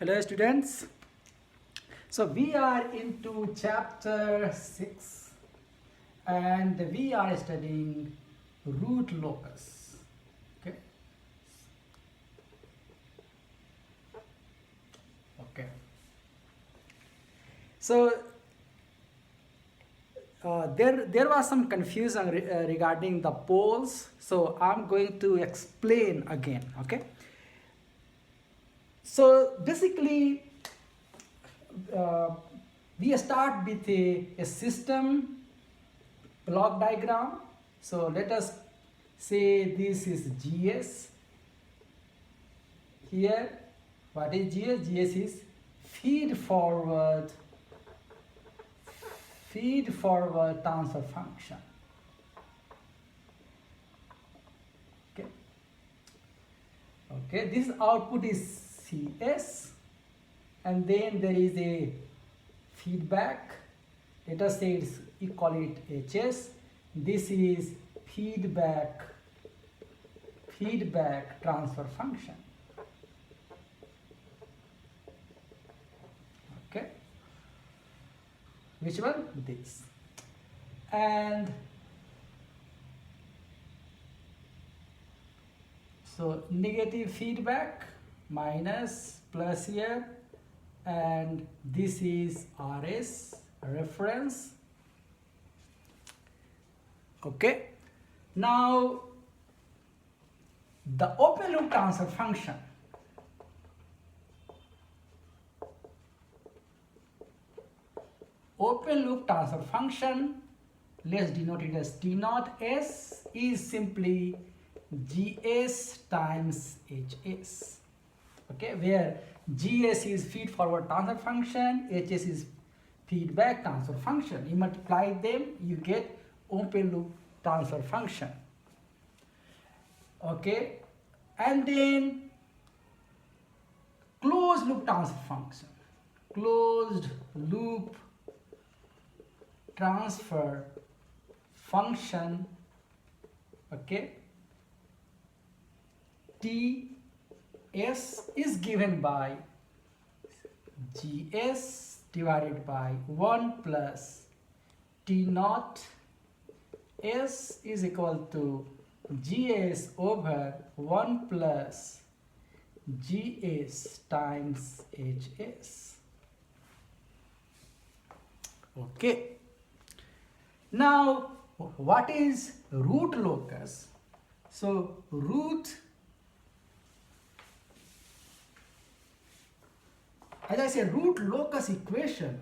Hello students. So we are into chapter 6 and we are studying root locus. Okay. Okay. So there was some confusion regarding the poles. So I'm going to explain again. Okay. So basically, we start with a system block diagram. So let us say this is GS. Here, what is GS? GS is feed forward transfer function. Okay. Okay. This output is CS, and then there is a feedback. Let us say you call it HS. This is feedback transfer function. Okay. Which one? This. And so negative feedback minus plus here, and this is RS reference. Okay. Now the open loop transfer function. Open loop transfer function, let's denote it as T naught S, is simply GS times HS. Okay, where GS is feed forward transfer function, HS is feedback transfer function. You multiply them, you get open loop transfer function. Okay, and then closed loop transfer function. Closed loop transfer function. Okay, TS is given by GS divided by 1 plus T naught S is equal to GS over 1 plus GS times HS. Okay. Now, what is root locus? So, as I say, root locus equation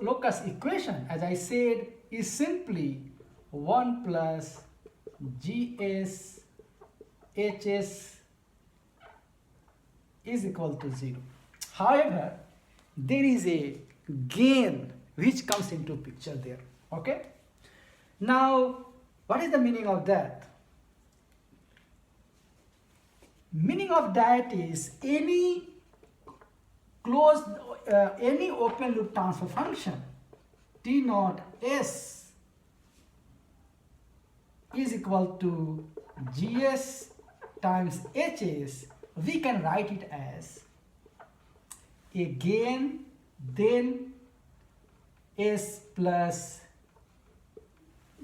locus equation, as I said, is simply 1 plus GS HS is equal to 0. However, there is a gain which comes into picture there. Okay. Now, what is the meaning of that? Meaning of that is any open loop transfer function T naught S is equal to GS times HS. We can write it as a gain, then S plus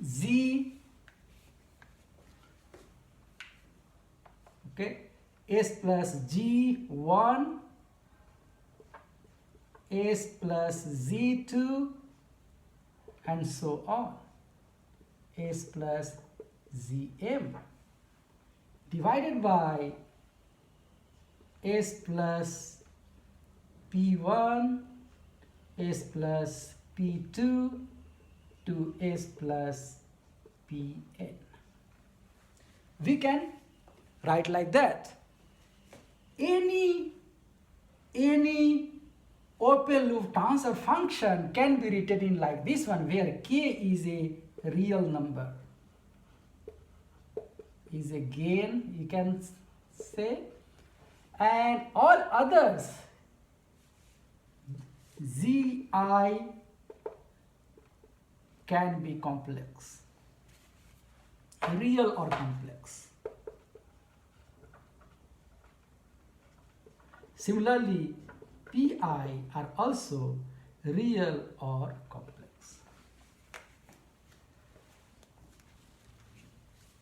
Z, okay, S plus G1, S plus Z2, and so on, S plus Zm, divided by S plus P1, S plus P2 to S plus Pn. We can write like that. Any open loop transfer function can be written in like this one, where k is a real number, is a gain, you can say, and all others Zi can be complex. real or complex. Similarly, pi are also real or complex.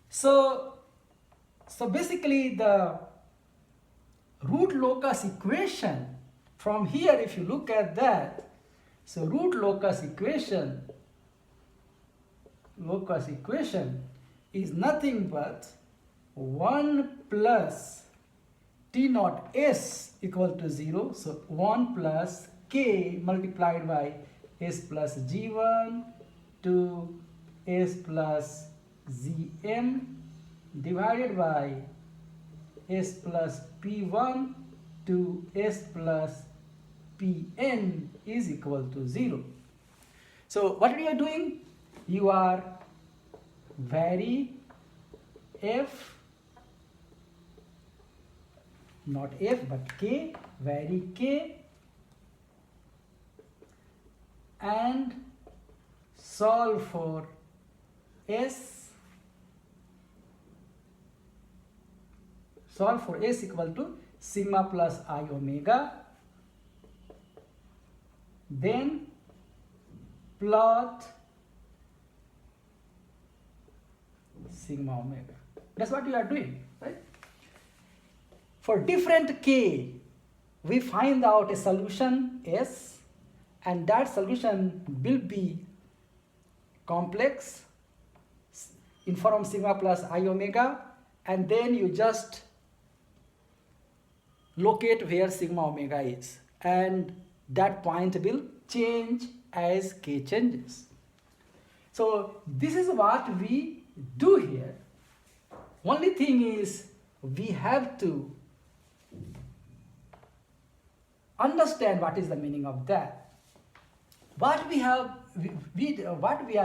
So basically the root locus equation, from here if you look at that, so root locus equation is nothing but 1 plus t naught s equal to 0. So 1 plus k multiplied by s plus g1 to s plus zm divided by s plus p1 to s plus pn is equal to 0. So what you are doing? You are vary f, not f but k, vary k and solve for s. Solve for s equal to sigma plus I omega. Then plot sigma omega. That's what you are doing, right? For different k, we find out a solution S, and that solution will be complex in form sigma plus I omega, and then you just locate where sigma omega is, and that point will change as k changes. So this is what we do here. Only thing is we have to understand what is the meaning of that. What we are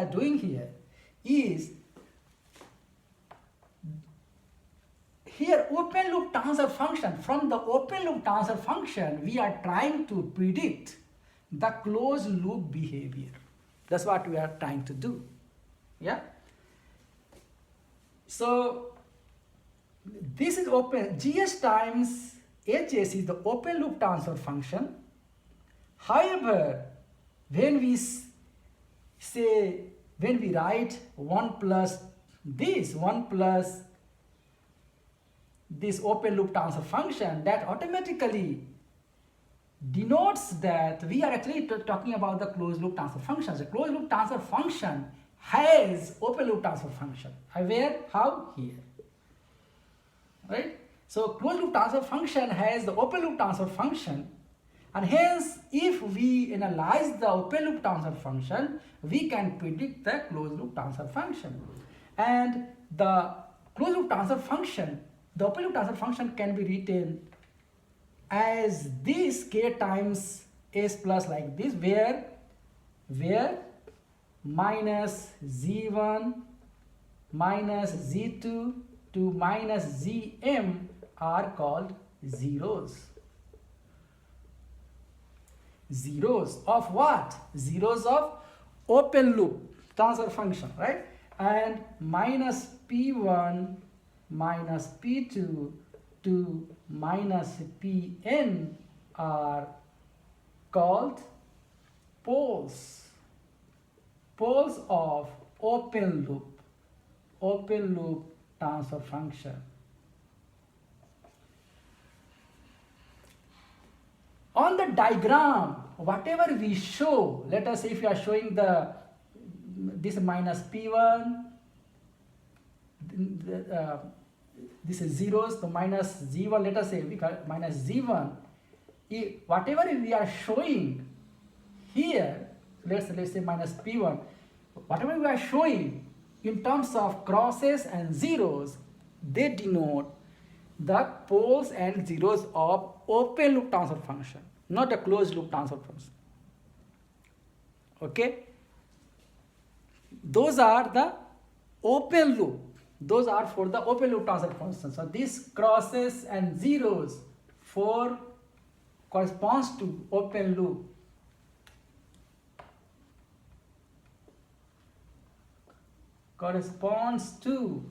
doing here is, here open loop transfer function, from the open loop transfer function we are trying to predict the closed loop behavior. That's what we are trying to do. Yeah. So this is open, gs times hs is the open loop transfer function. However, when we write 1 plus this open loop transfer function, that automatically denotes that we are actually talking about the closed loop transfer function. The closed loop transfer function has open loop transfer function. Where? How? Here. Right? So closed loop transfer function has the open loop transfer function, and hence if we analyze the open loop transfer function, we can predict the closed loop transfer function. And the closed loop transfer function, the open loop transfer function can be written as this k times s plus like this, where minus z1 minus z2 to minus zm are called zeros. Zeros of what? Zeros of open loop transfer function, right? And minus p1 minus p2 to minus pn are called poles of open loop transfer function. On the diagram, whatever we show, let us say if you are showing this minus p1, this is zeros, so minus z1, let us say we call it minus z1. Whatever we are showing here, let's say minus p1, whatever we are showing in terms of crosses and zeros, they denote the poles and zeros of open loop transfer function, not a closed loop transfer function. Okay? Those are the open loop. Those are for the open loop transfer function. So these crosses and zeros corresponds to open loop. corresponds to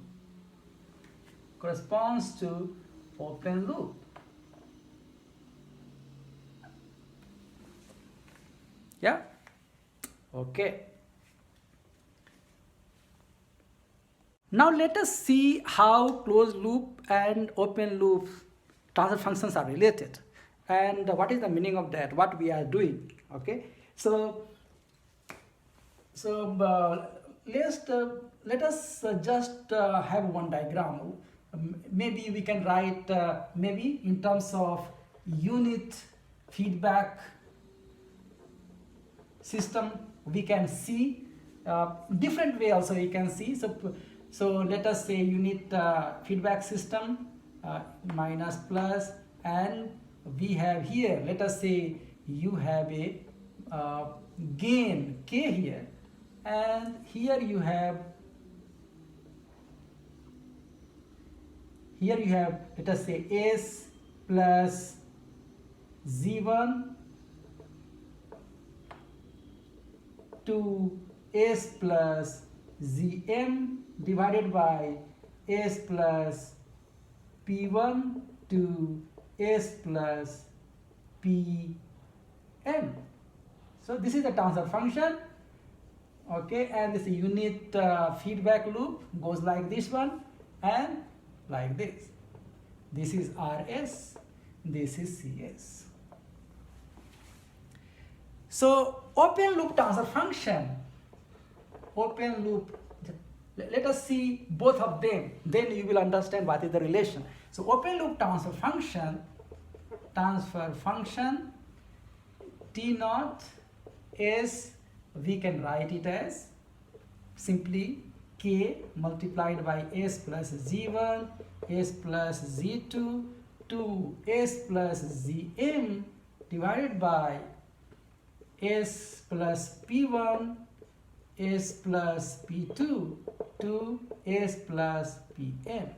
open loop. Yeah, okay. Now let us see how closed loop and open loop transfer functions are related, and what is the meaning of that, what we are doing. Okay, so let us just have one diagram. Maybe we can write maybe in terms of unit feedback system. We can see different way also we can see. So let us say unit feedback system minus plus, and we have here, let us say you have a gain k here, and here you have let us say s plus z1 to s plus zm divided by s plus p1 to s plus pn. So this is the transfer function. Okay, and this unit feedback loop goes like this one and like this. This is rs, this is cs. So open loop transfer function, open loop, let us see both of them, then you will understand what is the relation. So open loop transfer function T naught is, we can write it as simply k multiplied by s plus z1, s plus z2 to s plus zm divided by s plus p1, s plus p2 to s plus pn.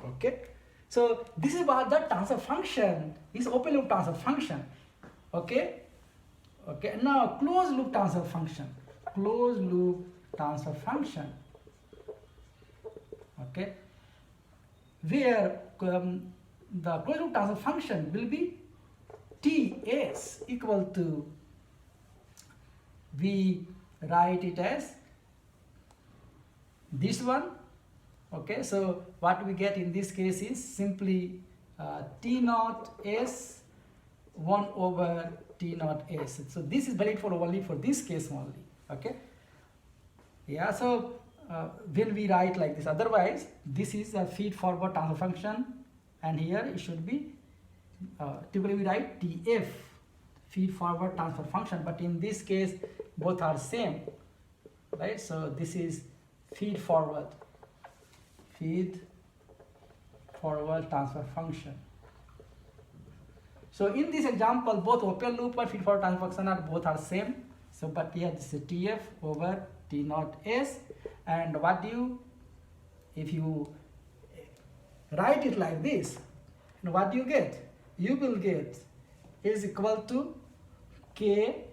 Okay, so this is about the transfer function, is open loop transfer function. Okay, okay, now closed loop transfer function, okay, where the closed loop transfer function will be Ts equal to, we write it as this one. Okay, so what we get in this case is simply T naught S 1 over T naught S. So this is valid for only for this case only. Okay, yeah, so when we write like this, otherwise this is a feed forward transfer function, and here it should be typically we write TF, feed forward transfer function, but in this case both are same, right? So this is feed forward transfer function. So in this example, both open loop and feed forward transfer function are both are same. So but here this is TF over T naught S, and what do you, if you write it like this, and what do you get? You will get is equal to k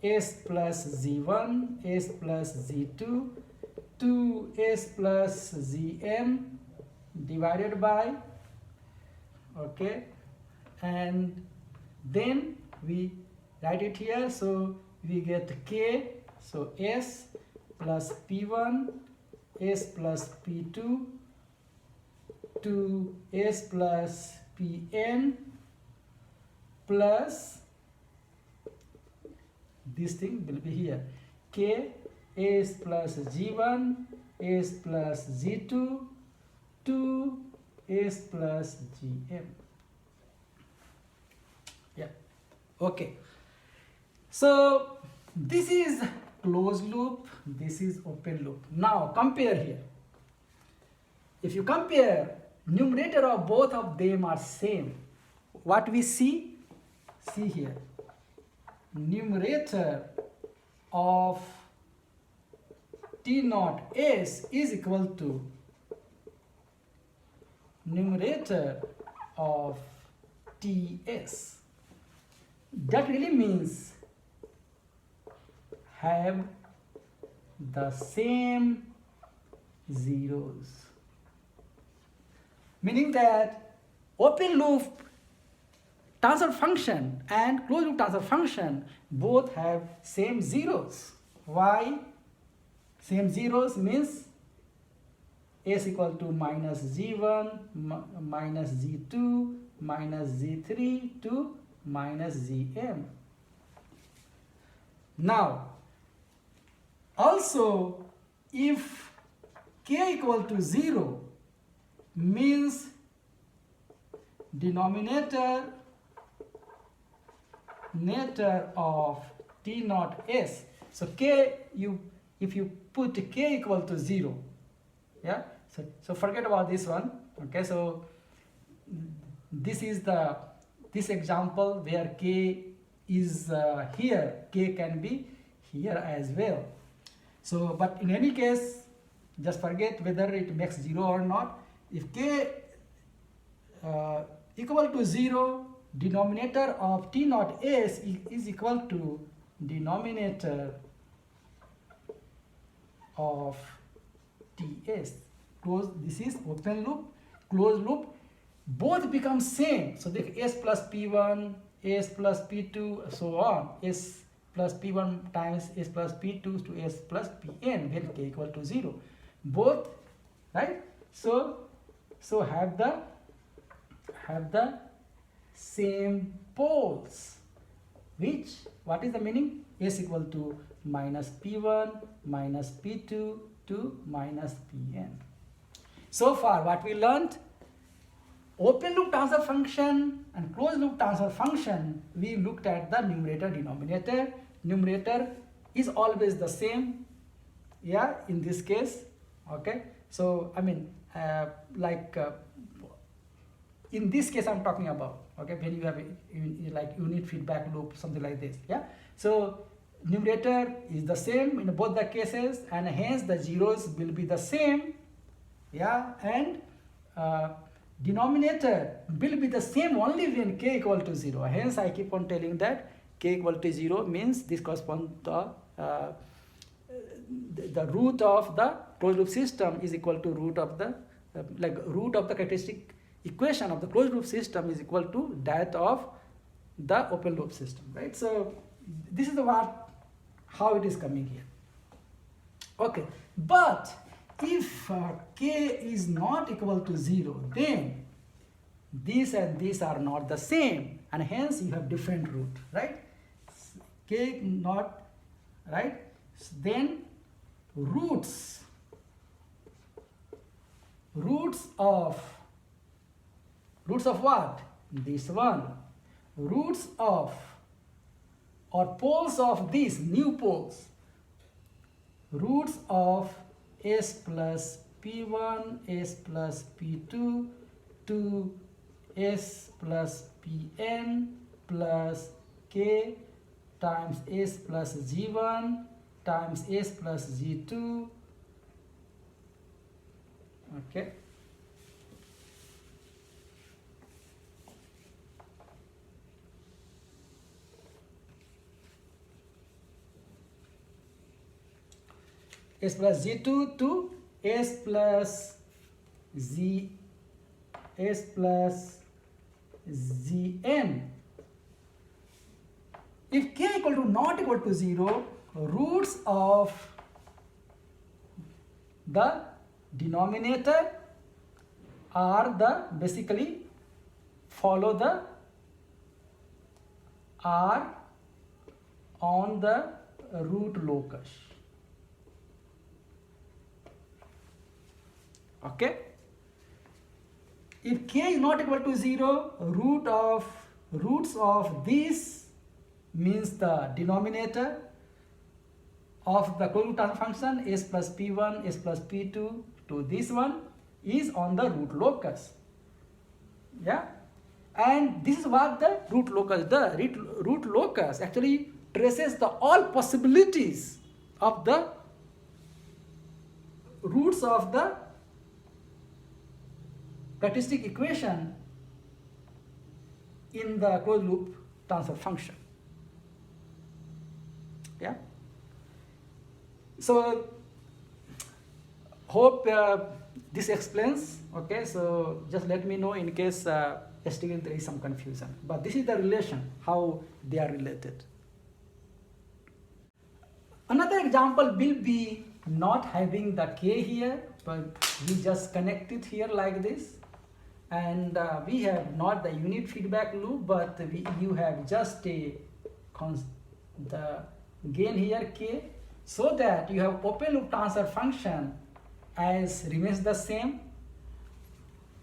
s plus z1, s plus z2 to s plus zm divided by, okay, and then we write it here, so we get k, so s plus p1, s plus p2 to s plus pn plus this thing will be here, k s plus g1, s plus z2 to s plus gm. Yeah, okay, so this is closed loop, this is open loop. Now compare here. If you compare, numerator of both of them are same. What we see here, numerator of T naught S is equal to numerator of TS. That really means have the same zeros. Meaning that open loop transfer function and closed loop transfer function both have same zeros. Why? Same zeros means s equal to minus z1 minus z2 minus z3 to minus zm. Now, also if k equal to 0 means denominator of t naught s. So k, if you put k equal to 0, yeah, so forget about this one. Okay, so this is this example where k is here, k can be here as well. So but in any case, just forget whether it makes 0 or not. If k equal to 0, denominator of t naught s is equal to denominator of ts. This is open loop, closed loop, both become same. So the s plus p1, s plus p2, so on, s plus p1 times s plus p2 to s plus pn when k equal to 0. Both, right? So have the same poles, which, what is the meaning? S equal to minus p1 minus p2 to minus pn. So far what we learned, open loop transfer function and closed loop transfer function, we looked at the numerator denominator. Numerator is always the same, yeah, in this case. Okay, so I mean in this case I'm talking about, okay, when you have like unit feedback loop, something like this, yeah. So numerator is the same in both the cases, and hence the zeros will be the same, yeah, and denominator will be the same only when k equal to 0. Hence I keep on telling that k equal to 0 means this corresponds to the root of the closed loop system is equal to root of the root of the characteristic equation of the closed loop system is equal to that of the open loop system, right? So this is how it is coming here. Okay, but if k is not equal to 0, then this and this are not the same, and hence you have different root, right? K not, right? Then roots of what? This one. Roots of or poles of these new poles. Roots of s plus p1, s plus p2 to s plus pn plus k times s plus g1 times s plus g2. Okay. S plus g2 to s plus gn. If k equal to not equal to 0, roots of the denominator are basically follow the r on the root locus. Okay. If k is not equal to 0, roots of this means the denominator of the closed loop transfer function s plus p1, s plus p2 to this one is on the root locus. Yeah, and this is what the root locus does. Root locus actually traces all possibilities of the roots of the characteristic equation in the closed loop transfer function. Yeah. So hope this explains. Okay, so just let me know in case still there is some confusion, but this is the relation, how they are related. Another example will be not having the k here, but we just connect it here like this, and we have not the unit feedback loop, but you have just the gain here k, so that you have open loop transfer function as remains the same,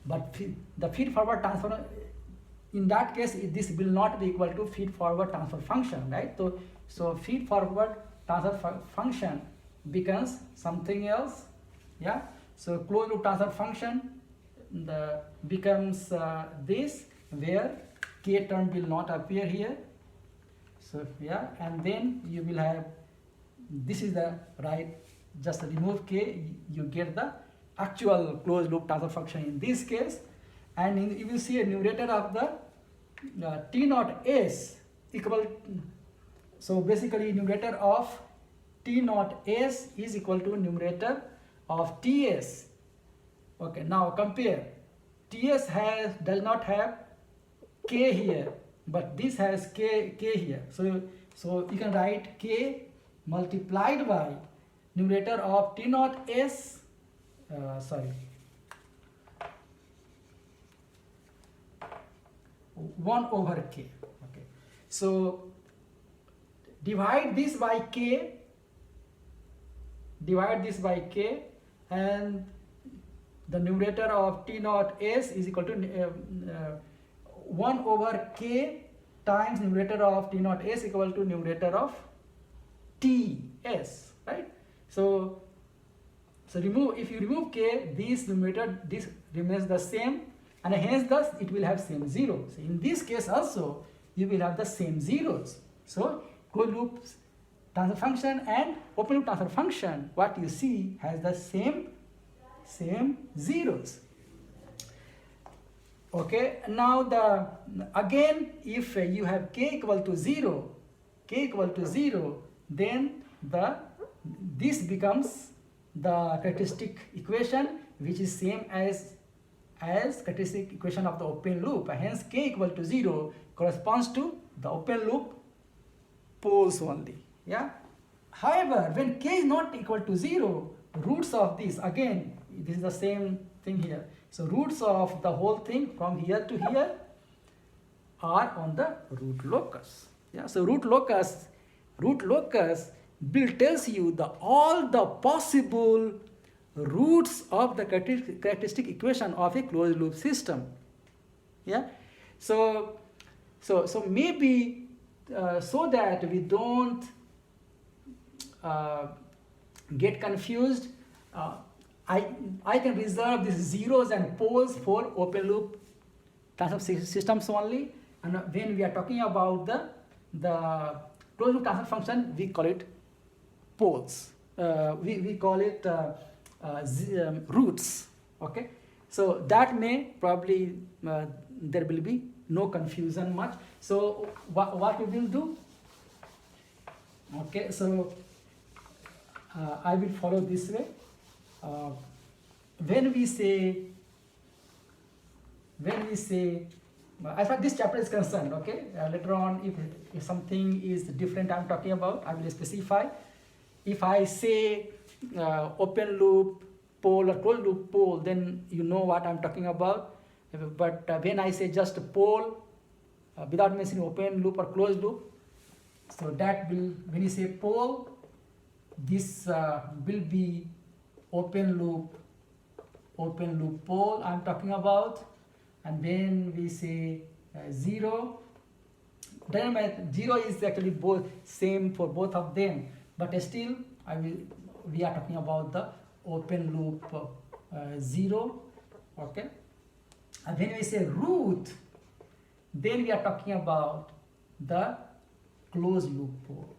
but the feed forward transfer, in that case this will not be equal to feed forward transfer function, right? So feed forward transfer function becomes something else. Yeah, so closed loop transfer function becomes this, where k term will not appear here. So yeah, and then you will have, this is the right, just remove k, you get the actual closed loop transfer function in this case, and you will see a numerator of the T naught S equal, so basically numerator of T naught S is equal to numerator of TS. Okay, now compare. TS does not have k here, but this has k here. So you can write k multiplied by numerator of T naught S, 1 over k. Okay, so divide this by k, and the numerator of T naught S is equal to 1 over k times numerator of T naught S equal to numerator of Ts, right? So if you remove k, this numerator, this remains the same, and hence thus it will have same zeros. So in this case also you will have the same zeros. So closed loop transfer function and open loop transfer function, what you see has the same zeros. Okay, now again if you have k equal to 0, then this becomes the characteristic equation, which is same as characteristic equation of the open loop. Hence k equal to 0 corresponds to the open loop poles only. Yeah. However, when k is not equal to 0, roots of this, again this is the same thing here. So roots of the whole thing from here to here are on the root locus. Yeah. So root locus will tells you all the possible roots of the characteristic equation of a closed loop system. Yeah. So maybe so that we don't get confused, I can reserve these zeros and poles for open loop transfer systems only, and when we are talking about the closed loop transfer function, we call it poles. We call it roots. Okay, so that may probably there will be no confusion much. So what we will do? Okay, so I will follow this way. When we say as far as this chapter is concerned, okay, later on if something is different I'm talking about, I will specify. If I say open loop pole or closed loop pole, then you know what I'm talking about. But when I say just pole without mentioning open loop or closed loop, so that will, when you say pole, this will be open loop pole I'm talking about. And when we say 0, then 0 is actually both same for both of them, but still we are talking about the open loop 0. Okay, and when we say root, then we are talking about the closed loop pole.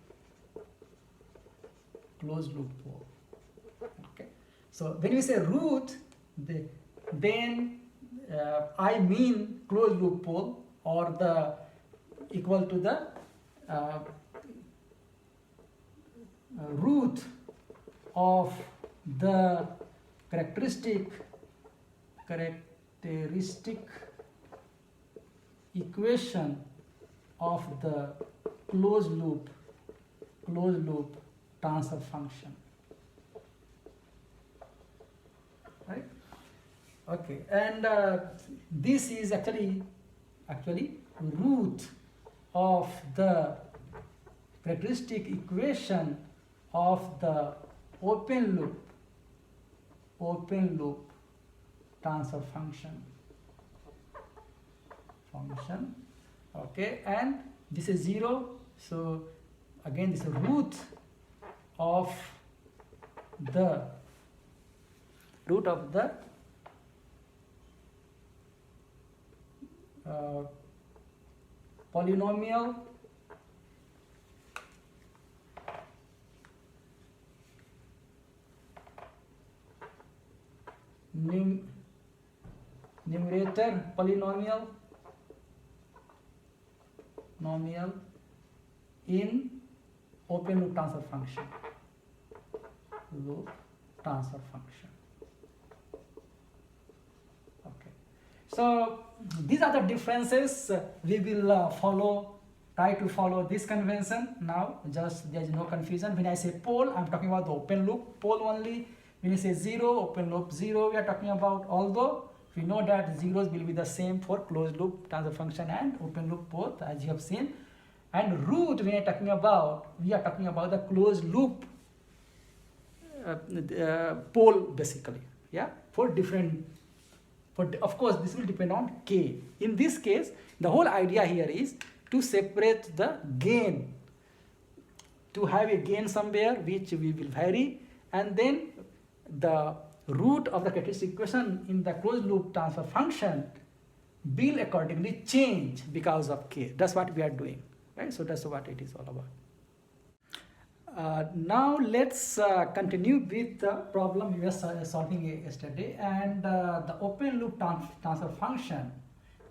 Okay, so when we say root, then I mean closed loop pole, or the equal to the root of the characteristic equation of the closed loop transfer function, right? Okay, and this is actually root of the characteristic equation of the open loop transfer function. Okay, and this is 0, so again this is root of the polynomial numerator polynomial in open loop transfer function. Okay, so these are the differences. We will try to follow this convention now. Just there is no confusion. When I say pole, I am talking about the open loop pole only. When you say 0, open loop 0, we are talking about, although we know that zeros will be the same for closed loop transfer function and open loop both, as you have seen. And root, when we are talking about the closed loop pole basically, yeah, of course this will depend on k. In this case, the whole idea here is to separate the gain, to have a gain somewhere which we will vary, and then the root of the characteristic equation in the closed loop transfer function will accordingly change because of k. That's what we are doing, right? So that's what it is all about. Now let's continue with the problem we were solving yesterday, and the open loop transfer function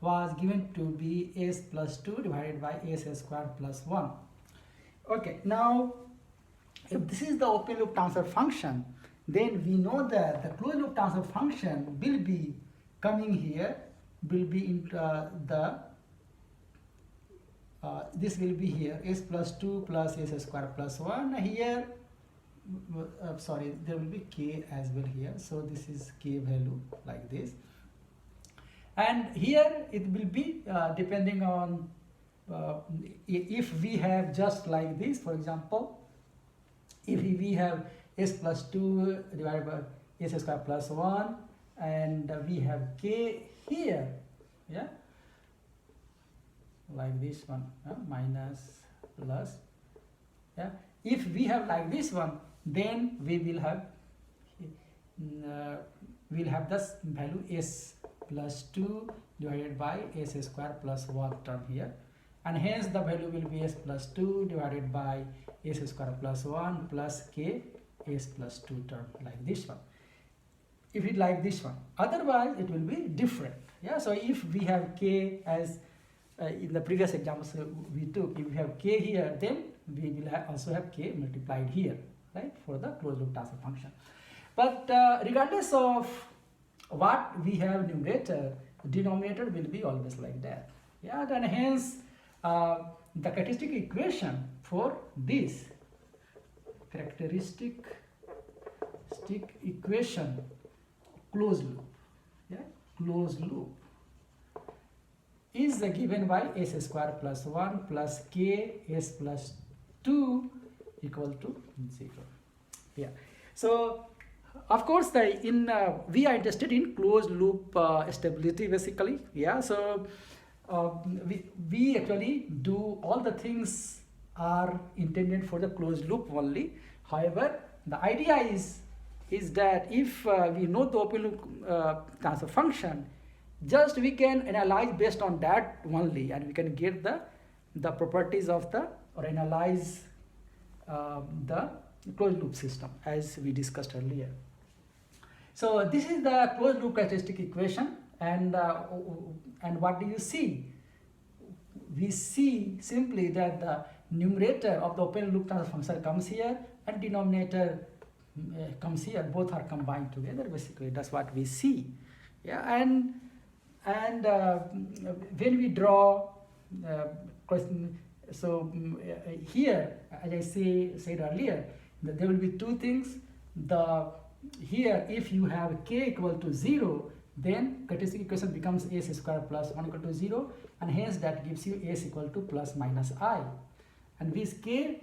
was given to be s plus 2 divided by s squared plus 1. Okay, now if this is the open loop transfer function, then we know that the closed loop transfer function will be coming here, will be into this will be here s plus 2 plus s square plus 1. Here sorry, there will be k as well here, so this is k value like this, and here it will be depending on if we have just like this. For example, if we have s plus 2 divided by s square plus 1, and we have k here, yeah, like this one, minus plus, yeah. If we have like this one, then we will have this value s plus 2 divided by s square plus 1 term here, and hence the value will be s plus 2 divided by s square plus 1 plus k s plus 2 term, like this one. If it like this one, otherwise it will be different, yeah. So if we have k as in the previous examples we took, if we have k here, then we will also have k multiplied here, right, for the closed loop transfer function. But regardless of what we have numerator, denominator will be always like that, yeah. And hence the characteristic equation for this characteristic equation closed loop, yeah, closed loop is given by s square plus 1 plus k s plus 2 equal to 0, yeah. So of course we are interested in closed loop stability basically, yeah. So we actually do all the things are intended for the closed loop only. However, the idea is that if we know the open loop transfer function, just we can analyze based on that only, and we can get the properties of or analyze the closed loop system as we discussed earlier. So this is the closed loop characteristic equation, and what do you see? We see simply that the numerator of the open loop transfer function comes here, and denominator comes here, both are combined together. Basically, that's what we see. Yeah, and when we draw question, so here, as I said earlier, that there will be two things. Here, if you have k equal to 0, then characteristic equation becomes s square plus 1 equal to 0, and hence that gives you s equal to plus minus I. And with k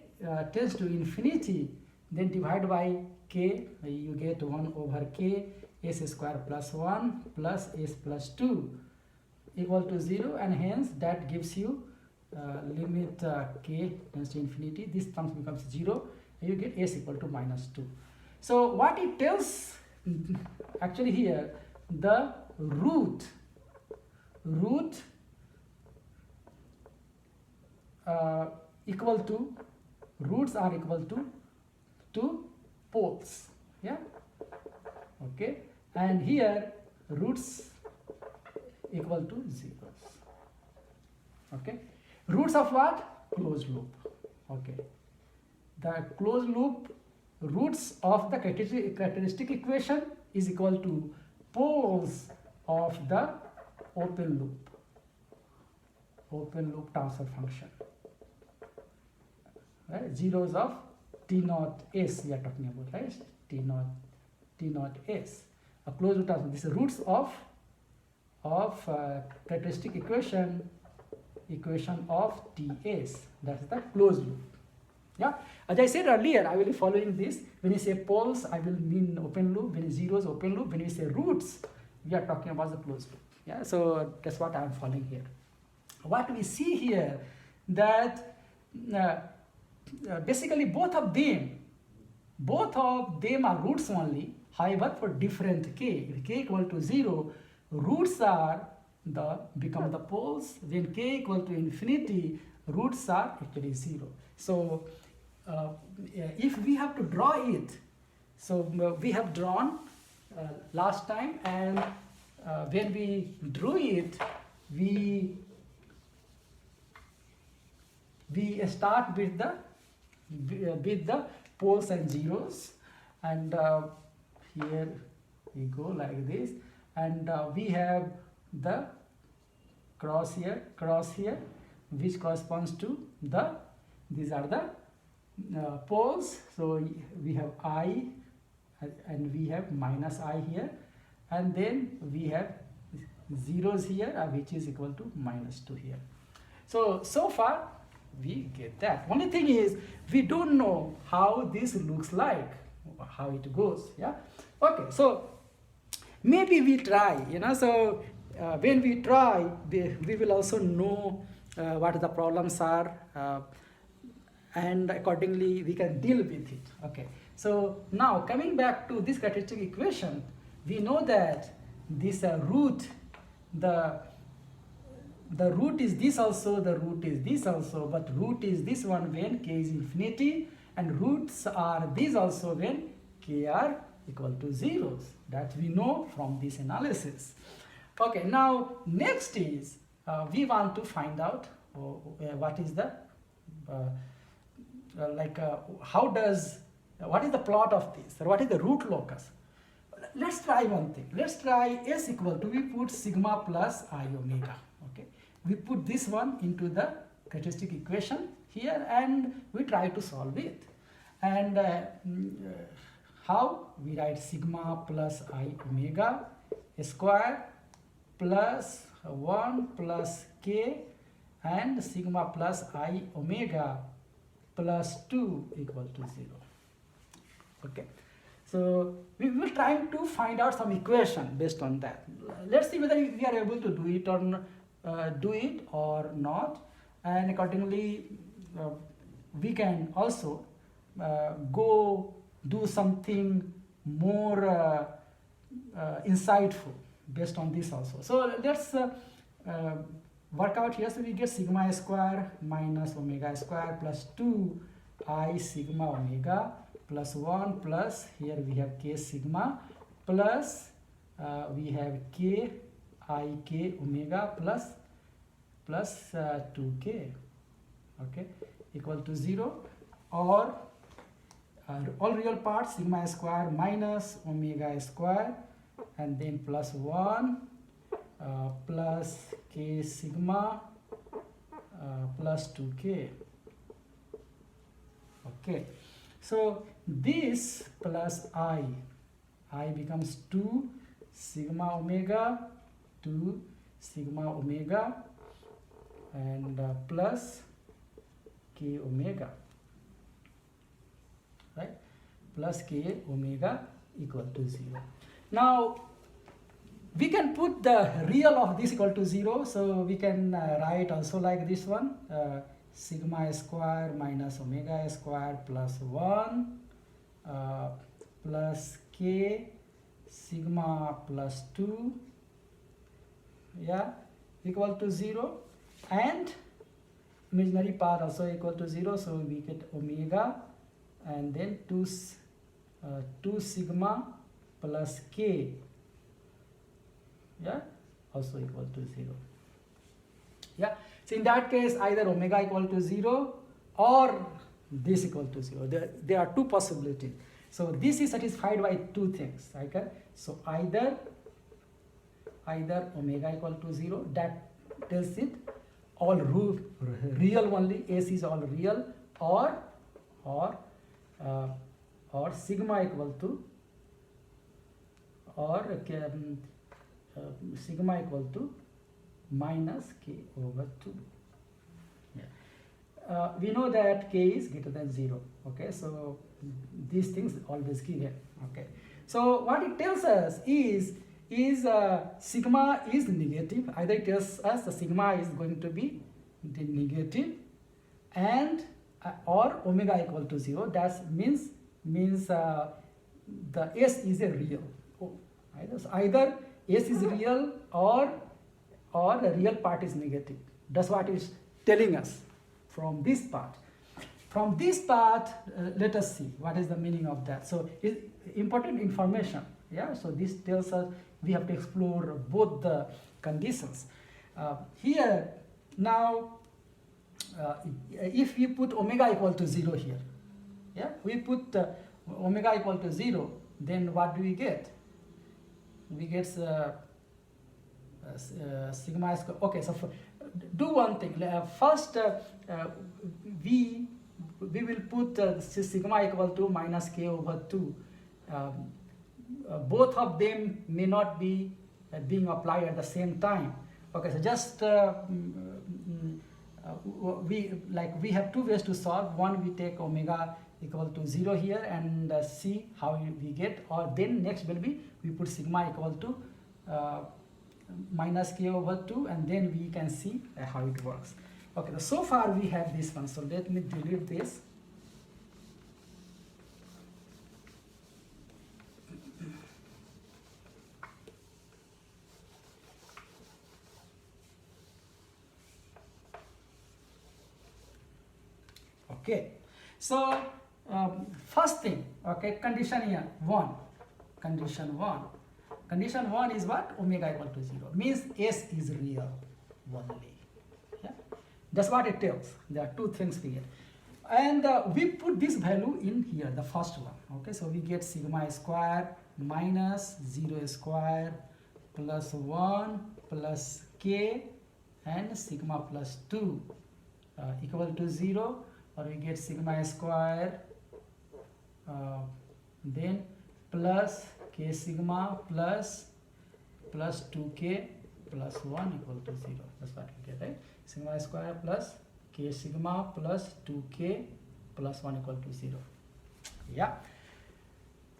tends to infinity, then divide by k, you get 1 over k s square plus 1 plus s plus 2 equal to 0, and hence that gives you limit k tends to infinity, this term becomes 0, and you get s equal to minus 2. So what it tells, actually here, the roots are equal to poles, yeah, okay, and here roots equal to zeros, okay. Roots of what? Closed loop, okay. The closed loop roots of the characteristic equation is equal to poles of the open loop transfer function, right? Zeros of T naught S we are talking about, right? T naught S, a closed loop transfer. This is roots of characteristic equation of Ts, that is the closed loop. Yeah, as I said earlier, I will be following this. When you say poles, I will mean open loop. When zeros, open loop. When you say roots, we are talking about the closed loop. Yeah, so that's what I am following here. What we see here, that basically both of them are roots only. However, for different k, if k equal to 0, roots are become the poles. When k equal to infinity, roots are actually 0. So if we have to draw it, so we have drawn last time, and when we drew it, we start with the poles and zeros, and here we go like this, and we have the cross here, which corresponds to these are the poles. So we have I, and we have minus I here, and then we have zeros here, which is equal to minus 2 here. So far we get that. Only thing is, we don't know how this looks like, how it goes. Yeah, okay, so maybe we try, so when we try, we will also know what the problems are, and accordingly we can deal with it. Okay, so now coming back to this characteristic equation, we know that this root, the root is this also, the root is this also, but root is this one when k is infinity, and roots are these also when k are equal to zeros. That we know from this analysis. Okay, now next is we want to find out what is the what is the plot of this, or what is the root locus. Let's try one thing. Let's try s equal to, we put sigma plus I omega. Okay, we put this one into the characteristic equation here, and we try to solve it. And how we write sigma plus I omega square plus 1 plus k and sigma plus I omega plus 2 equal to 0. Okay, so we will try to find out some equation based on that. Let's see whether we are able to do it or not, and accordingly we can also go do something more insightful based on this also. So let's work out here. So we get sigma square minus omega square plus 2 I sigma omega plus 1 plus, here we have k sigma plus we have k I k omega plus 2k, okay, equal to 0, or all real parts, sigma square minus omega square, and then plus 1 plus k sigma plus 2k. Okay, so this plus I becomes 2 sigma omega, 2 sigma omega, and plus k omega, right? Plus k omega equal to 0. Now we can put the real of this equal to 0, so we can write also like this one, sigma square minus omega square plus 1 plus k sigma plus 2, yeah, equal to 0, and imaginary part also equal to 0, so we get omega, and then 2 sigma plus k, yeah, also equal to 0. Yeah, so in that case either omega equal to 0 or this equal to 0. There are two possibilities. So this is satisfied by two things. Okay, so either omega equal to 0, that tells it all real only, S is all real, or sigma equal to, or sigma equal to minus k over 2. Yeah. We know that k is greater than 0. Okay, so these things always given. Okay, so what it tells us is sigma is negative. Either it tells us the sigma is going to be the negative, and or omega equal to 0. That means the S is a real. Either S is real or the real part is negative. That's what it's telling us from this part. From this part, let us see what is the meaning of that. So it's important information. Yeah. So this tells us we have to explore both the conditions. Here now, if we put omega equal to 0 here, yeah, we put omega equal to 0, then what do we get? We get sigma square. Okay, so do one thing. First, we will put sigma equal to minus k over 2. Both of them may not be being applied at the same time. Okay, so just we have two ways to solve. One, we take omega equal to 0 here and see how we get, or then next will be we put sigma equal to minus k over 2, and then we can see how it works. Okay, so far we have this one, so let me delete this. Okay, so first thing, okay, condition here 1. Condition 1 is what? Omega equal to 0, means S is real only. Yeah? That's what it tells. There are two things here. And we put this value in here, the first one. Okay, so we get sigma square minus 0 square plus 1 plus k and sigma plus 2 equal to 0, or we get sigma square then plus k sigma plus 2k plus 1 equal to 0. That's what we get, right? Sigma square plus k sigma plus 2k plus 1 equal to 0. Yeah.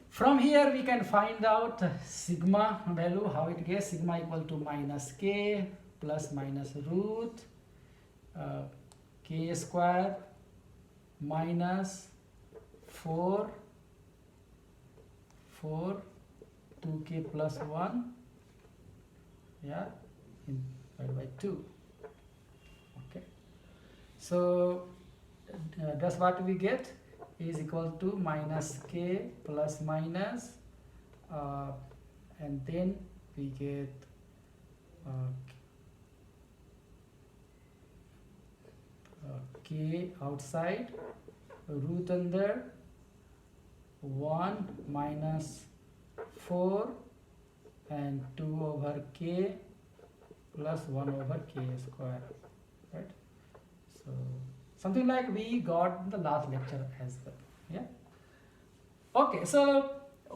From here we can find out sigma value, how it gets. Sigma equal to minus k plus minus root k square minus 4 2k plus 1, yeah, divided by 2. Okay, so that's what we get is equal to minus k plus minus and then we get k outside, root under 1 minus 4 and 2 over k plus 1 over k square, right? So something like we got in the last lecture as well. Yeah. Okay, so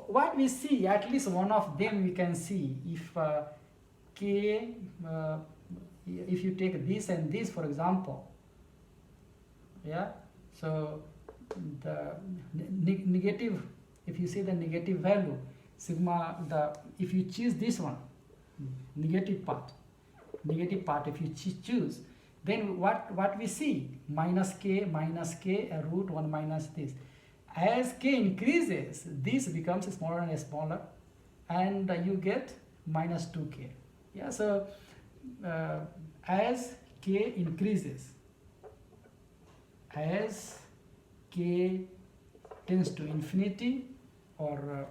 what we see, at least one of them we can see, if k, if you take this and this for example, yeah, so the negative, if you see the negative value, sigma, if you choose this one, negative part, if you choose, then what we see, minus k, root 1 minus this. As k increases, this becomes smaller and smaller, and you get minus 2k. Yeah, so as k increases, as k tends to infinity, or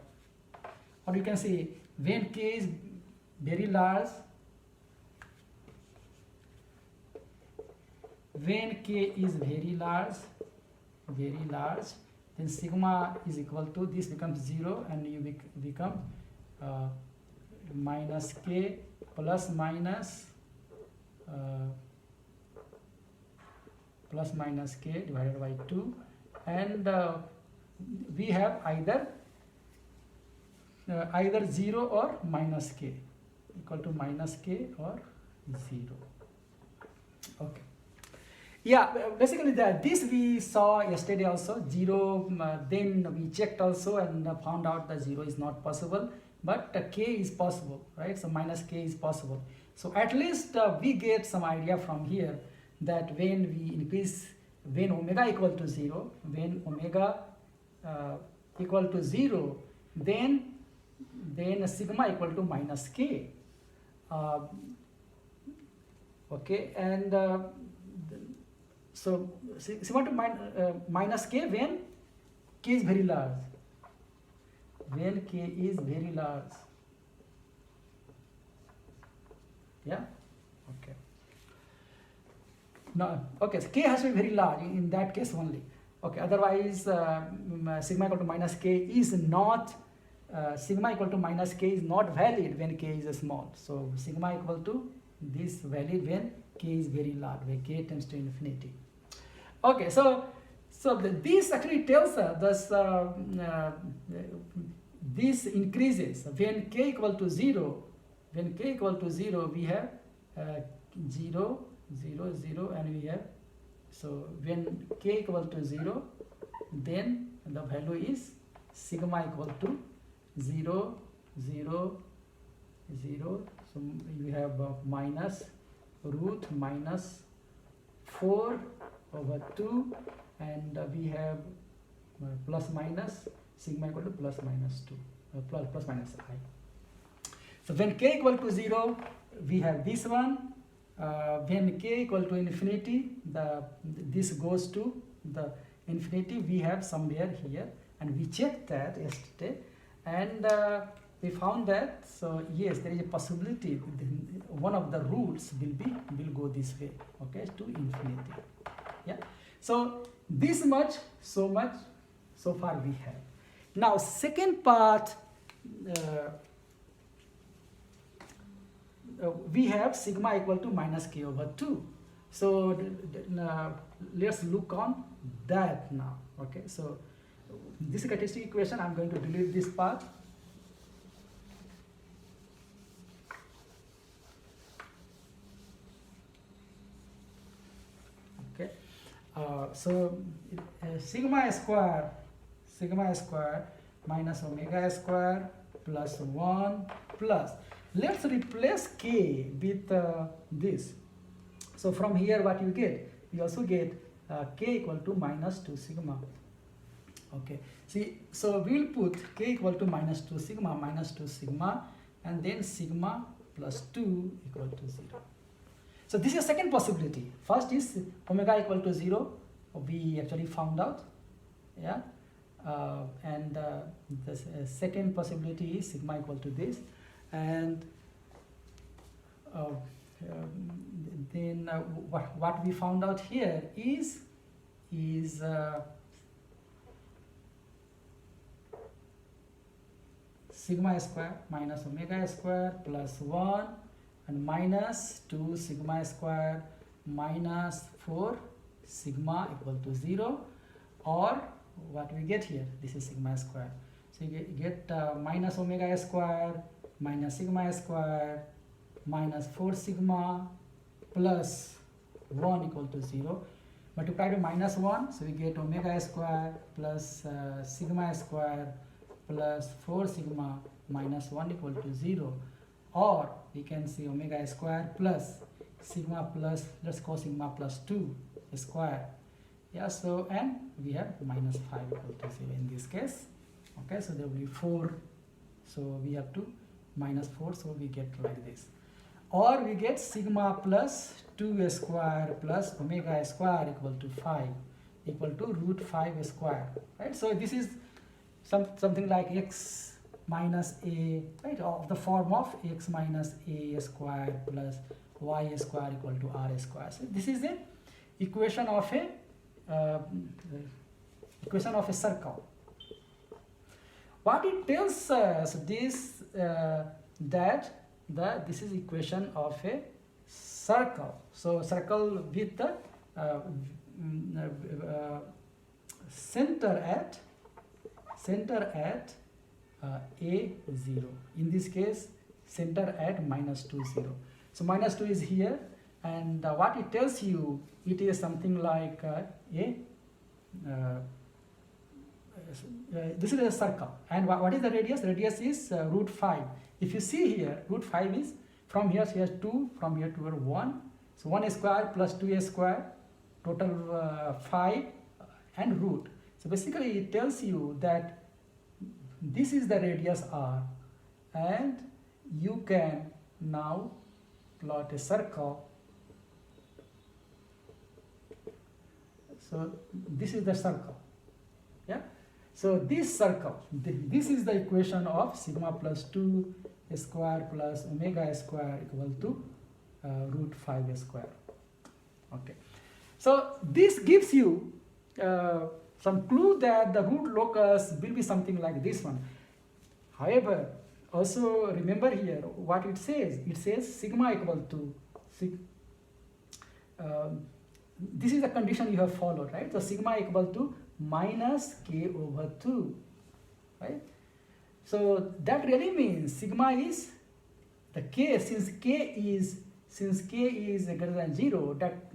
you can say when k is very large, then sigma is equal to, this becomes 0, and you become minus k plus minus k divided by 2, and we have either 0 or minus k, equal to minus k or 0. Okay. Yeah, basically this we saw yesterday also, 0, then we checked also and found out that 0 is not possible, but k is possible, right? So minus k is possible. So at least we get some idea from here that when we increase, when omega equal to 0, then sigma equal to minus k. Okay, and so sigma to minus k when k is very large. Yeah. Okay. No. Okay. So k has to be very large in that case only. Okay. Otherwise, sigma equal to minus k is not. Sigma equal to minus k is not valid when k is small. So sigma equal to this valid when k is very large, when k tends to infinity. Okay, so this actually tells us this increases when k equal to 0. When k equal to 0, we have 0, 0, 0, and we have, so when k equal to 0, then the value is sigma equal to 0, 0, 0. So you have minus root minus 4 over 2, and we have plus minus sigma equal to plus minus 2, plus minus I. So when k equal to 0, we have this one. When k equal to infinity, this goes to the infinity. We have somewhere here, and we checked that yesterday, and we found that, so yes, there is a possibility one of the roots will go this way, okay, to infinity. Yeah. So this much, so far we have. Now second part, we have sigma equal to minus k over 2. So let's look on that now. Okay, so this characteristic equation, I'm going to delete this part. Okay, so sigma square minus omega square plus 1 plus, let's replace k with this. So from here what you get, you also get k equal to minus 2 sigma. Okay, see, so we'll put k equal to minus 2 sigma, and then sigma plus 2 equal to 0. So this is a second possibility. First is omega equal to 0, we actually found out, yeah, and the second possibility is sigma equal to this, and then what we found out here is sigma square minus omega square plus 1 and minus 2 sigma square minus 4 sigma equal to 0, or what we get here, this is sigma square. So you get minus omega square minus sigma square minus 4 sigma plus 1 equal to 0. Multiply to minus 1, so we get omega square plus sigma square plus 4 sigma minus 1 equal to 0, or we can say omega square plus sigma plus, let's go sigma plus 2 square. Yeah, so and we have minus 5 equal to 0 in this case. Okay, so there will be 4, so we have to minus 4, so we get like this. Or we get sigma plus 2 square plus omega square equal to 5 equal to root 5 square, right? So this is something like x minus a, right, of the form of x minus a square plus y square equal to r square. So this is the equation of a circle. What it tells us this that this is equation of a circle. So circle with the center at a0. In this case, center at minus 2, 0. So minus 2 is here, and what it tells you, it is something like this is a circle. And what is the radius? Radius is root 5. If you see here, root 5 is from here to 2, from here to 1. So 1 square plus 2 square, total 5 and root. So basically it tells you that this is the radius r, and you can now plot a circle. So this is the circle. Yeah. So this circle, this is the equation of sigma plus 2 square plus omega square equal to root 5 square. Okay. So this gives you some clue that the root locus will be something like this one. However, also remember here what it says. It says sigma equal to this is the condition you have followed, right? So sigma equal to minus k over 2, right? So that really means sigma is the k, since k is greater than 0, that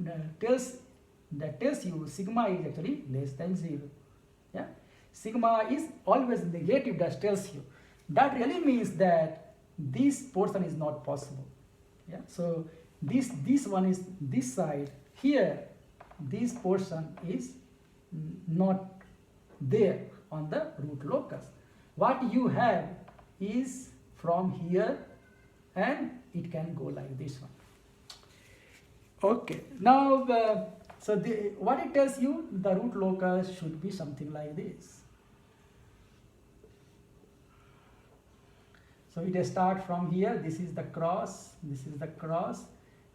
tells you sigma is actually less than 0. Yeah, sigma is always negative. That tells you, that really means that this portion is not possible. Yeah, so this one is this side here, this portion is not there on the root locus. What you have is from here, and it can go like this one. Okay, now so what it tells you, the root locus should be something like this. So it starts from here. This is the cross. This is the cross.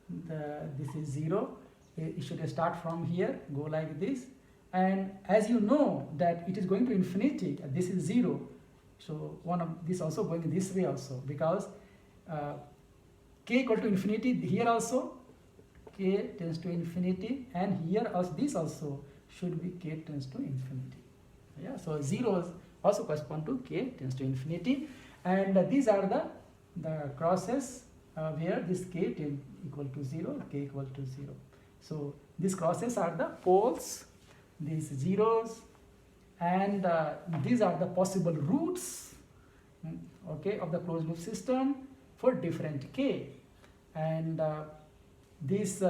This is 0. It should start from here, go like this. And as you know that it is going to infinity, this is 0. So one of this also going this way also, because k equal to infinity here also, k tends to infinity, and here also this also should be k tends to infinity. Yeah, so zeros also correspond to k tends to infinity, and these are the crosses where this k equal to 0, k equal to 0. So these crosses are the poles, these zeros, and these are the possible roots, okay, of the closed loop system for different k. And this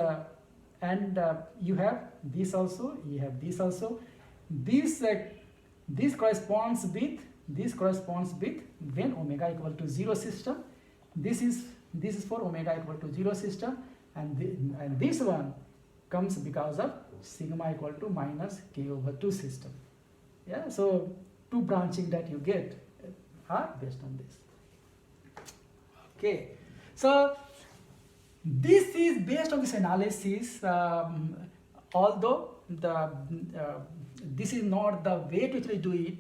you have this also, you have this also. This corresponds with when omega equal to 0 system. This is for omega equal to 0 system, and this one comes because of sigma equal to minus k over 2 system. Yeah, so two branching that you get are based on this. Okay, so this is based on this analysis, although this is not the way to actually do it.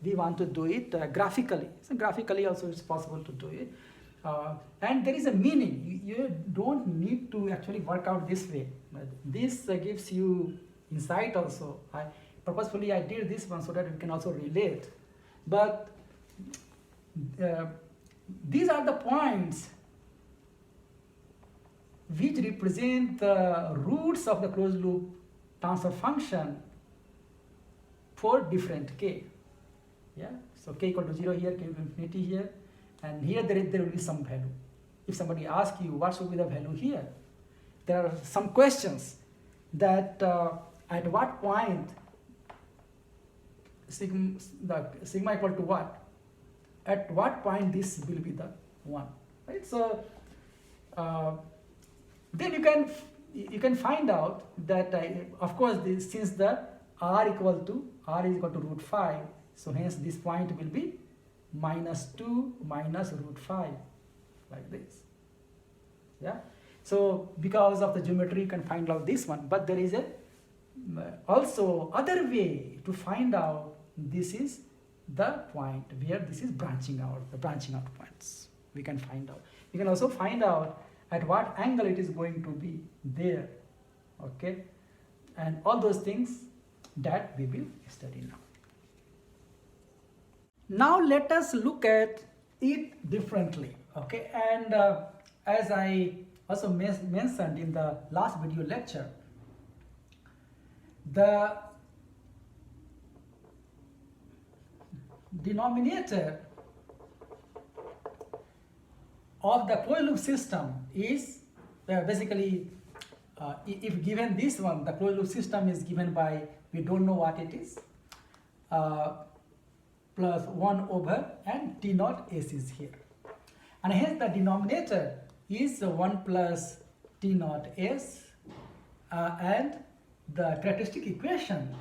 We want to do it graphically. So graphically also it's possible to do it. And there is a meaning. You don't need to actually work out this way. This gives you insight also. Purposefully I did this one so that we can also relate. But these are the points which represent the roots of the closed loop transfer function for different k. Yeah, so k equal to 0 here, k equal to infinity here, and here there will be some value. If somebody asks you what should be the value here, there are some questions that at what point sigma equal to what? At what point this will be the 1, right? So then you can find out that of course since the r is equal to root 5, so hence this point will be -2 minus root 5, like this. Yeah. So because of the geometry you can find out this one, but there is a also other way to find out. This is the point where this is branching out, the branching out points we can find out. We can also find out at what angle it is going to be there, okay, and all those things that we will study now. Now let us look at it differently, okay, and as I also mentioned in the last video lecture, the denominator of the closed loop system is basically if given this one, the closed loop system is given by, we don't know what it is, plus 1 over and T naught S is here, and hence the denominator is 1 plus T naught S, and the characteristic equation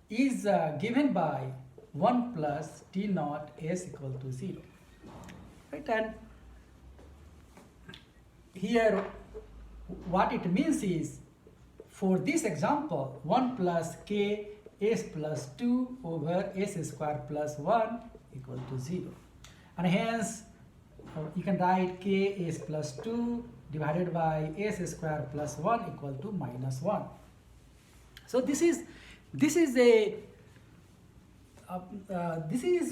is given by 1 plus T naught S equal to 0, right? And here what it means is, for this example, 1 plus k s plus 2 over s square plus 1 equal to 0, and hence you can write k s plus 2 divided by s square plus 1 equal to -1. So this is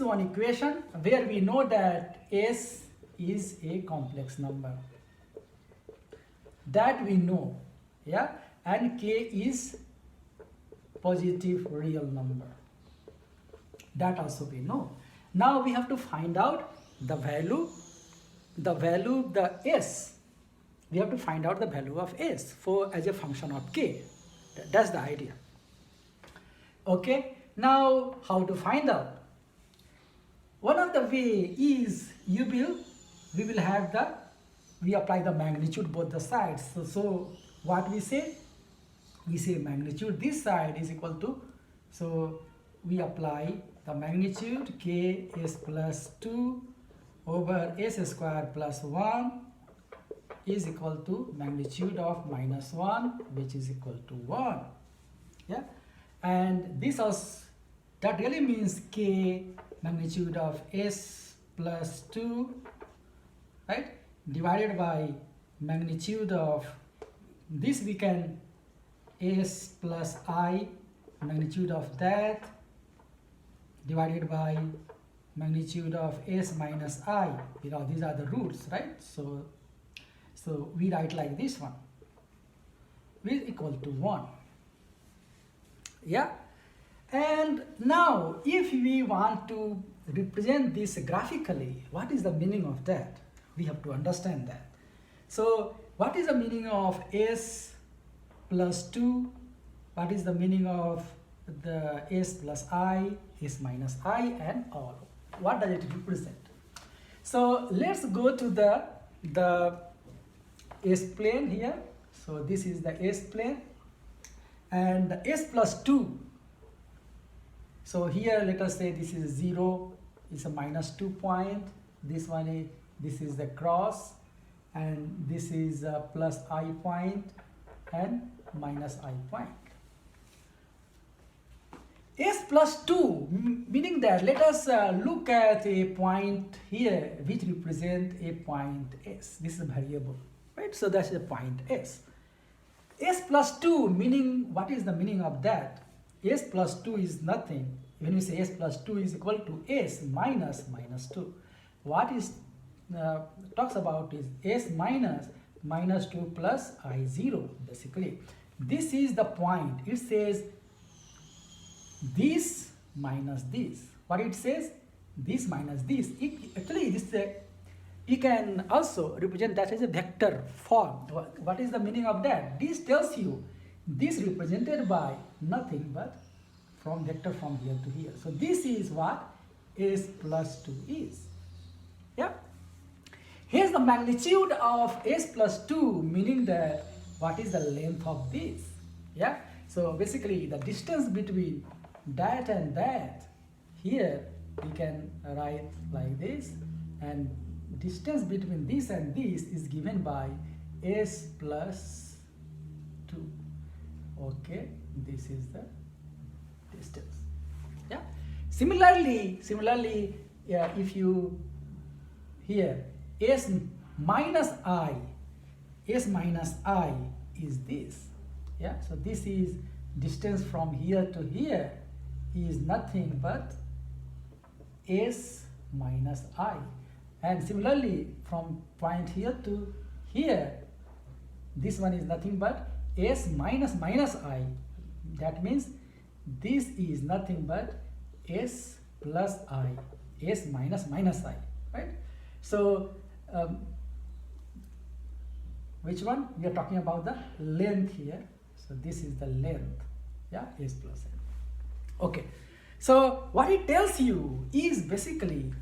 one equation where we know that s is a complex number, that we know, yeah, and k is positive real number, that also we know. Now we have to find out the value, the s. We have to find out the value of s as a function of k. That's the idea. Okay, now how to find out? One of the way is we apply the magnitude both the sides. So what we say? We say magnitude this side is equal to, so we apply the magnitude k s plus 2 over s square plus 1 is equal to magnitude of -1, which is equal to 1. Yeah, and this was, that really means k magnitude of s plus 2, right, divided by magnitude of this, we can s plus I, magnitude of that, divided by magnitude of s minus I, because these are the roots, right? So we write like this one, is equal to 1. Yeah, and now if we want to represent this graphically, what is the meaning of that? We have to understand that. So what is the meaning of s plus 2? What is the meaning of the s plus I, s minus I, and all? What does it represent? So let's go to the s plane here. So this is the s plane, and the s plus 2. So here let us say this is 0, it's a -2 point. This one is, this is the cross, and this is plus I point and minus I point. S plus 2, meaning that let us look at a point here which represent a point S. This is a variable, right? So that's the point S. S plus 2, meaning, what is the meaning of that? S plus 2 is nothing. When we say S plus 2 is equal to S minus minus 2. What is talks about is S minus minus 2 plus I0, basically. This is the point. It says this minus this. What it says? This minus this. Actually, this you can also represent that as a vector form. What is the meaning of that? This tells you this represented by nothing but from vector from here to here. So this is what S plus 2 is. Yeah. Here's the magnitude of S plus 2, meaning that what is the length of this? Yeah. So basically the distance between that and that, here we can write like this, and distance between this and this is given by S plus 2. Okay, this is the distance. Yeah. Similarly, if you here S minus I is this. Yeah. So this is distance from here to here is nothing but S minus I. And similarly, from point here to here, this one is nothing but S minus minus I. That means this is nothing but S plus I, S minus minus I, right? So, which one? We are talking about the length here. So this is the length, yeah, S plus I. Okay, so what it tells you is basically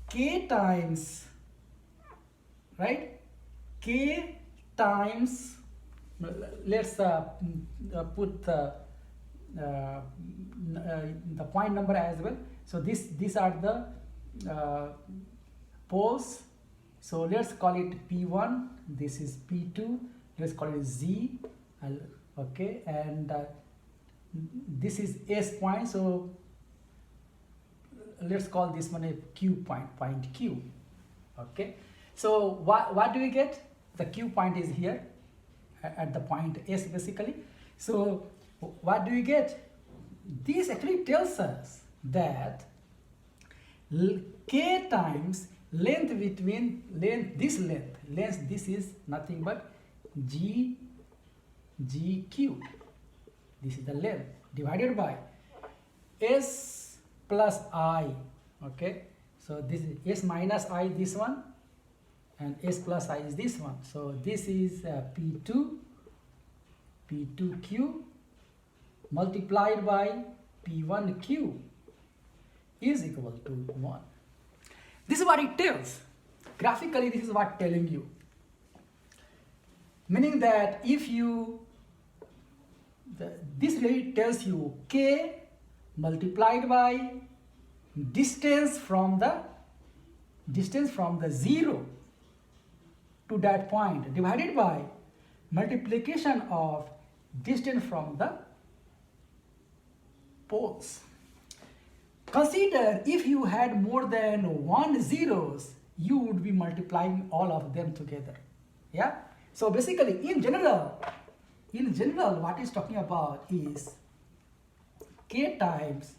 K times, right? K times, let's put the point number as well. So these are the poles. So let's call it P1. This is P2. Let's call it Z. Okay, and this is S point. So let's call this one a Q point, point Q. Okay, so what do we get? The Q point is here at the point S, basically. So what do we get? This actually tells us that K times length between this is nothing but GQ. This is the length divided by S plus I. Okay, so this is S minus I, this one, and S plus I is this one. So this is P2Q multiplied by P1Q is equal to 1. This is what it tells. Graphically, this is what telling you. Meaning that if you, this really tells you K multiplied by distance from the 0 to that point divided by multiplication of distance from the poles. Consider if you had more than 1 zeros, you would be multiplying all of them together. Yeah. So basically, in general, what it's talking about is K times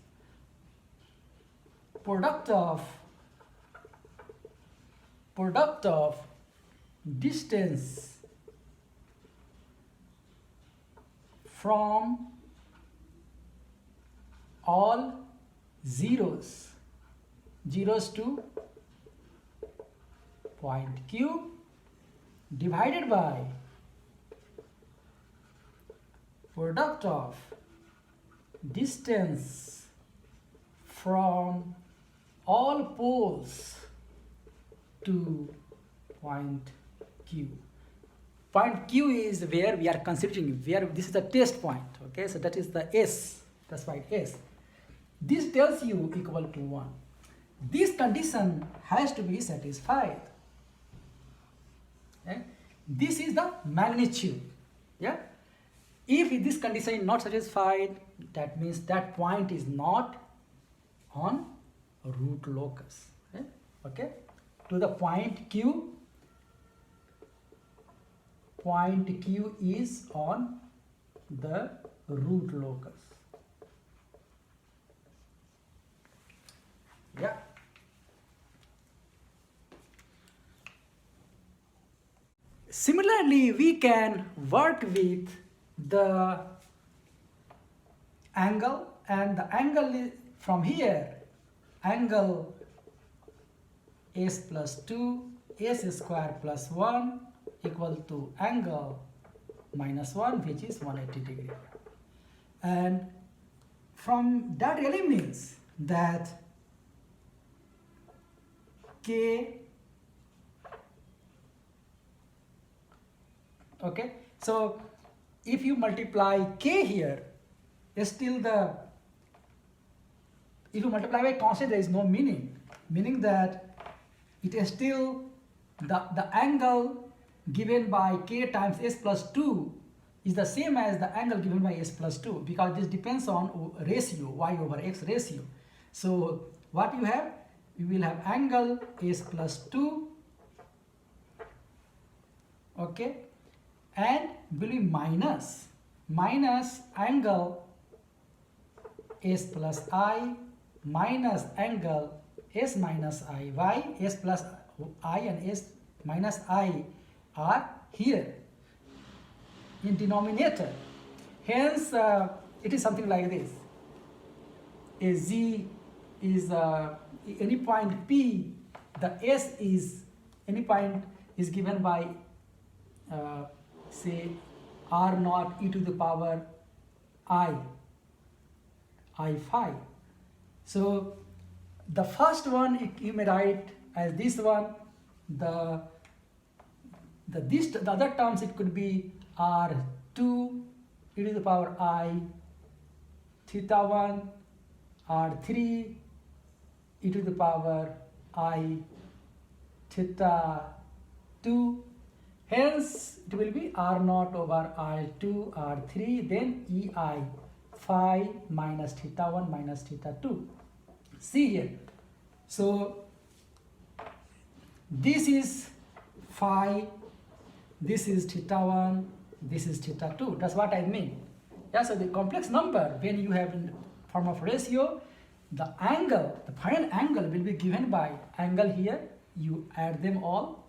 product of distance from all zeros to point Q divided by product of distance from all poles to point Q. Point Q is where we are considering, where this is the test point. Okay, so that is the S. That's why S. This tells you equal to 1. This condition has to be satisfied. eh? This is the magnitude. Yeah. If this condition is not satisfied, that means that point is not on root locus. Okay. To the point Q is on the root locus. Yeah. Similarly, we can work with the angle, and the angle is from here, angle s plus 2, s square plus 1 equal to angle minus 1, which is 180 degree. And from that really means that K, okay, so if you multiply K here, still if you multiply by constant, there is no meaning that it is still the angle given by K times s plus 2 is the same as the angle given by s plus 2, because this depends on ratio, y over x ratio. So what you have? You will have angle s plus 2, okay, and will be minus angle s plus I minus angle s minus I. Why? S plus I and s minus I are here in denominator. Hence, it is something like this. A z is any point P, the s is any point is given by say r naught e to the power I phi. So the first one you may write as this one. The other terms, it could be r2 e to the power I theta 1, r3 e to the power I theta 2. Hence it will be r naught over r2 r3, then ei phi minus theta 1 minus theta 2. See here. So this is phi, this is theta 1, this is theta 2. That's what I mean. Yeah, so the complex number, when you have in form of ratio, the angle, the final angle will be given by angle here. You add them all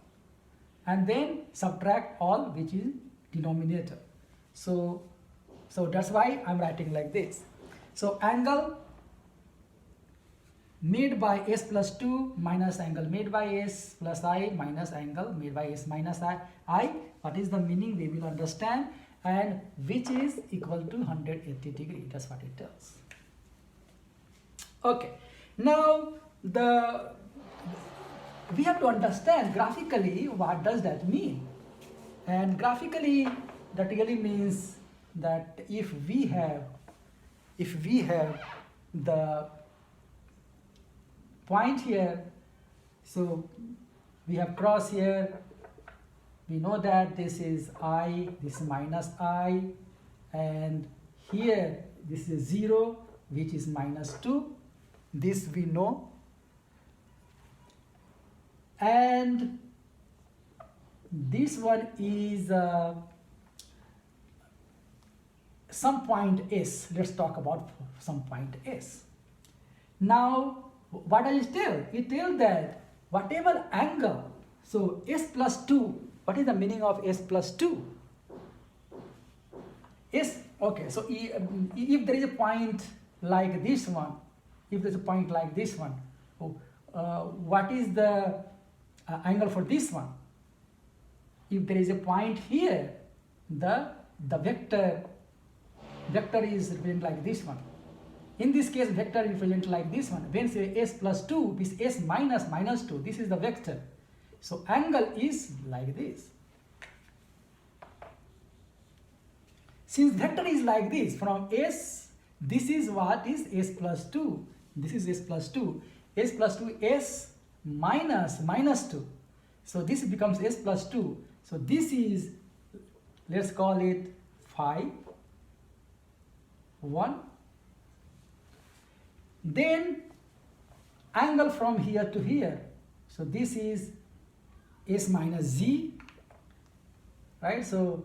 and then subtract all, which is denominator. So that's why I'm writing like this. So angle made by s plus 2 minus angle made by s plus I minus angle made by s minus I. What is the meaning? We will understand, and which is equal to 180 degree. That's what it tells. Okay. Now we have to understand graphically what does that mean. And graphically, that really means that if we have the point here, so we have cross here, we know that this is I, this is minus I, and here this is 0, which is minus 2, this we know, and this one is some point S. Let's talk about some point S. Now what does it tell? It tells that whatever angle, so s plus 2, what is the meaning of s plus 2? S, okay, so if there is a point like this one, what is the angle for this one? If there is a point here, the vector is represented like this one. In this case, vector is represented like this one. When say s plus 2, this s minus minus 2, this is the vector. So angle is like this. Since vector is like this, from s, this is what is s plus 2. This is s plus 2. S plus 2, s minus minus 2. So this becomes s plus 2. So this is, let's call it phi 1. Then angle from here to here, so this is s minus z, right? So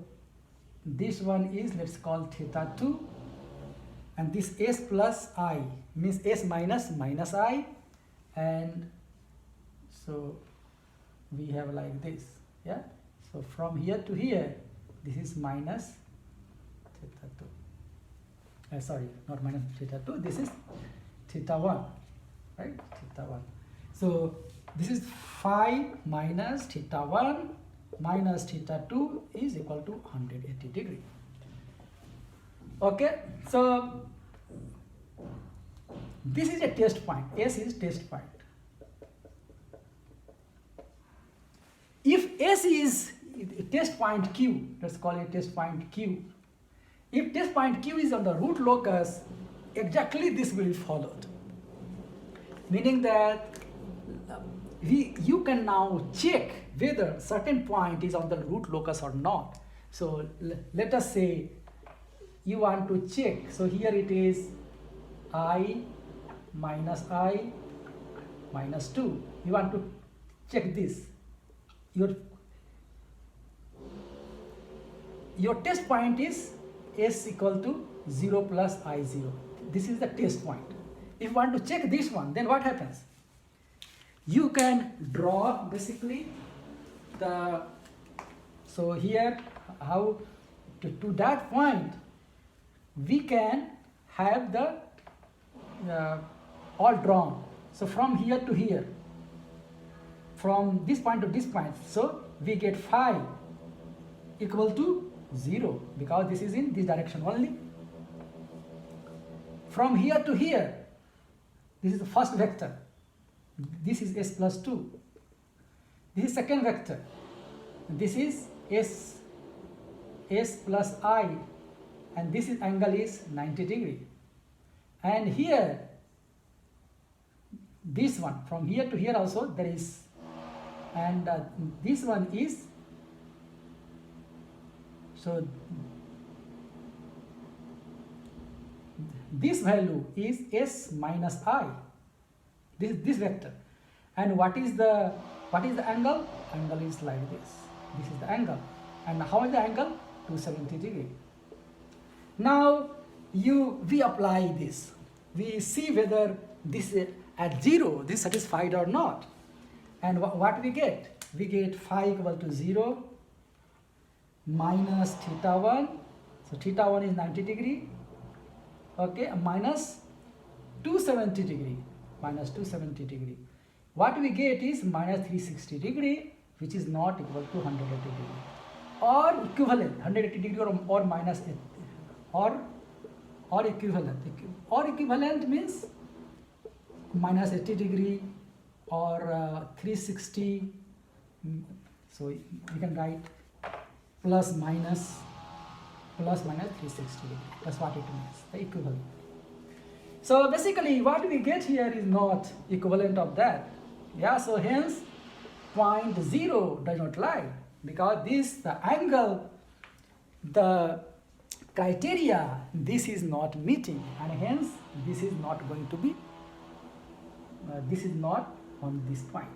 this one is, let's call theta 2, and this s plus I means s minus minus I, and so we have like this, yeah. So from here to here, this is minus theta 2. Sorry, not minus theta 2, this is theta 1, right? Theta 1. So this is phi minus theta 1 minus theta 2 is equal to 180 degree. Okay, so this is a test point. S is test point. If S is test point Q, let's call it test point Q. If test point Q is on the root locus, exactly this will be followed. Meaning that you can now check whether certain point is on the root locus or not. So let us say you want to check. So here it is I minus 2. You want to check this. Your test point is S equal to 0 plus I0. This is the test point. If you want to check this one, then what happens? You can draw basically the, so here how to that point we can have the all drawn. So from here to here, from this point to this point, so we get phi equal to 0 because this is in this direction only. From here to here, this is the first vector. This is s plus 2. This is second vector. This is s plus I, and this is angle is 90 degree. And here, this one, from here to here also there is, and this one is, so this value is s minus I, this vector. And what is the angle? Angle is like this. This is the angle. And how is the angle? 270 degree. Now we apply this. We see whether this at 0 this is satisfied or not. And what we get? We get phi equal to 0 minus theta 1. So theta 1 is 90 degree. Okay, minus 270 degree. Minus 270 degree. What we get is minus 360 degree, which is not equal to 180 degree. Or equivalent, 180 degree or minus 8, or equivalent. Or equivalent means minus 80 degree or 360. So we can write plus minus 360 degree. That's what it means, the equivalent. So basically what we get here is not equivalent of that. Yeah, so hence point 0 does not lie, because the angle, the criteria, this is not meeting, and hence this is not going to be, this is not on this point.